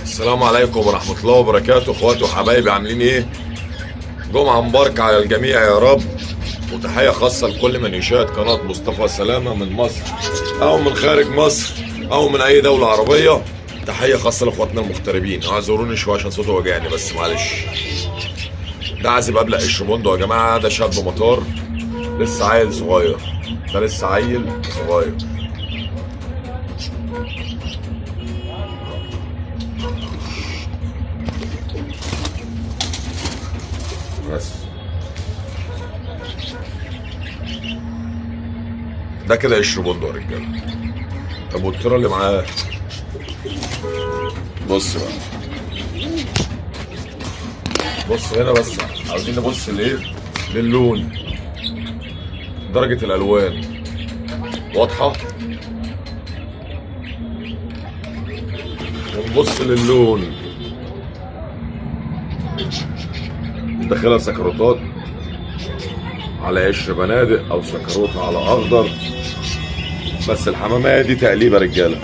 السلام عليكم ورحمة الله وبركاته، اخواتي وحبايبي، عاملين ايه؟ جمعة مباركة على الجميع يا رب، وتحية خاصة لكل من يشاهد قناة مصطفى سلامة من مصر أو من خارج مصر أو من أي دولة عربية. تحية خاصة لإخواتنا المغتربين، اعذروني شوية عشان صوتي وجعني بس معلش. ده عازب أبلق الشموندو يا جماعة، ده شاب مطار لسه عيل صغير، ده لسه عيل صغير. بس ده كده قشر بندق يا رجاله. طب والترى اللي معاه، بص بقى، بص هنا بس، عاوزين نبص ليه؟ للون، درجة الألوان واضحة، ونبص للون. داخلها سكروتات على قشر بنادق أو سكروت على أخضر، بس الحمامية دي تقليب يا رجالة.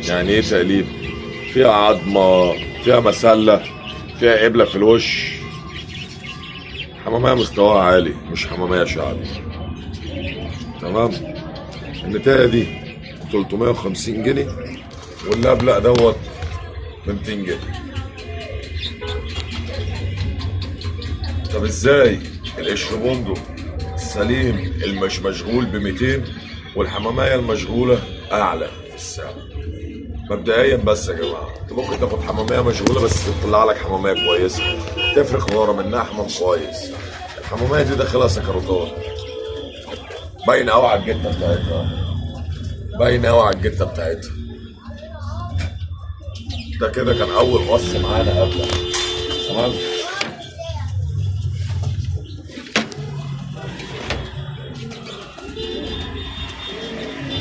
يعني إيه تقليب؟ فيها عظمة، فيها مسلة، فيها قبلة في الوش. حمامية مستواها عالي، مش حمامية شعبي. تمام؟ النتاية دي 350 جنيه، واللبلق دوت ب 200 جنيه. طب ازاي القشر بندق السليم المش مشغول ب 200 والحمامية المشغولة أعلى في السعر؟ مبدئيا بس يا جماعة، انت ممكن تاخد حمامية مشغولة بس تطلع لك حمامية كويسة، تفرخ ورا منها حمام كويس. الحمامية دي داخلها سكروتات، باينة أوي على الجتة بتاعتها، باينة أوي على الجتة بتاعتها. ده كده كان أول قص معانا قبل. تمام؟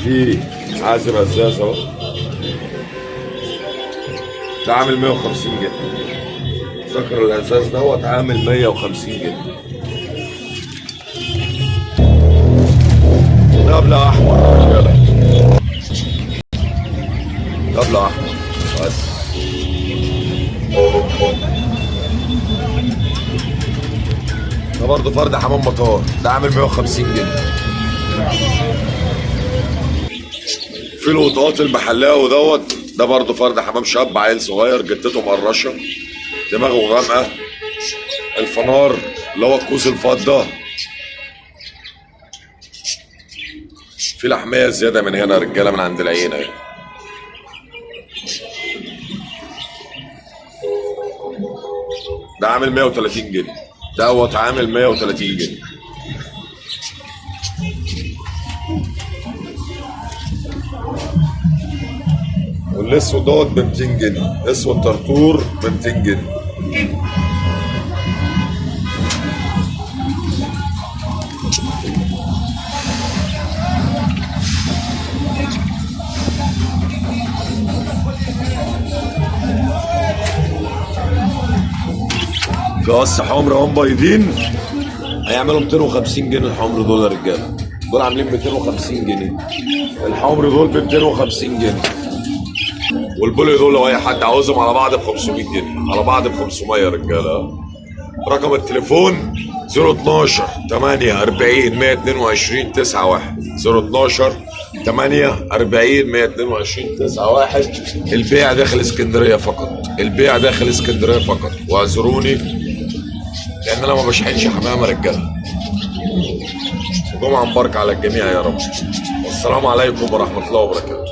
في عازب ازاز اهو، ده عامل 150 جنيه. ذكر الازاز دوت عامل 150 جنيه. دبلة احمر يا رجاله، دبلة احمر بس. ده برضه فرد حمام مطار، ده عامل 150 جنيه. في الوطاط المحلاوي دوت، ده برضه فرد حمام شاب عيل صغير، جتته مقرشه، دماغه غامقه، الفنار اللي هو الكوز الفضه. في لحميه زياده من هنا يا رجاله، من عند العين اهي. ده عامل 130 جنيه، دوت عامل 130 جنيه. والاسود دوت ب 200 جنيه، اسود طرطور ب 200 جنيه. في قص حمر هم بايضين هيعملوا 250 جنيه. الحمر دول يا رجاله، دول عاملين 250 جنيه. الحمر دول ب 250 جنيه، والبولي دول لو اي حد عاوزهم على بعض ب 500 جنيه، على بعض ب 500 يا رجاله. رقم التليفون 012 8 40 122 91، 012 8 40 122 91. البيع داخل اسكندريه فقط، البيع داخل اسكندريه فقط، واعذروني لان انا ما بشحنش حمامه رجاله. جمعه مباركه على الجميع يا رب، والسلام عليكم ورحمه الله وبركاته.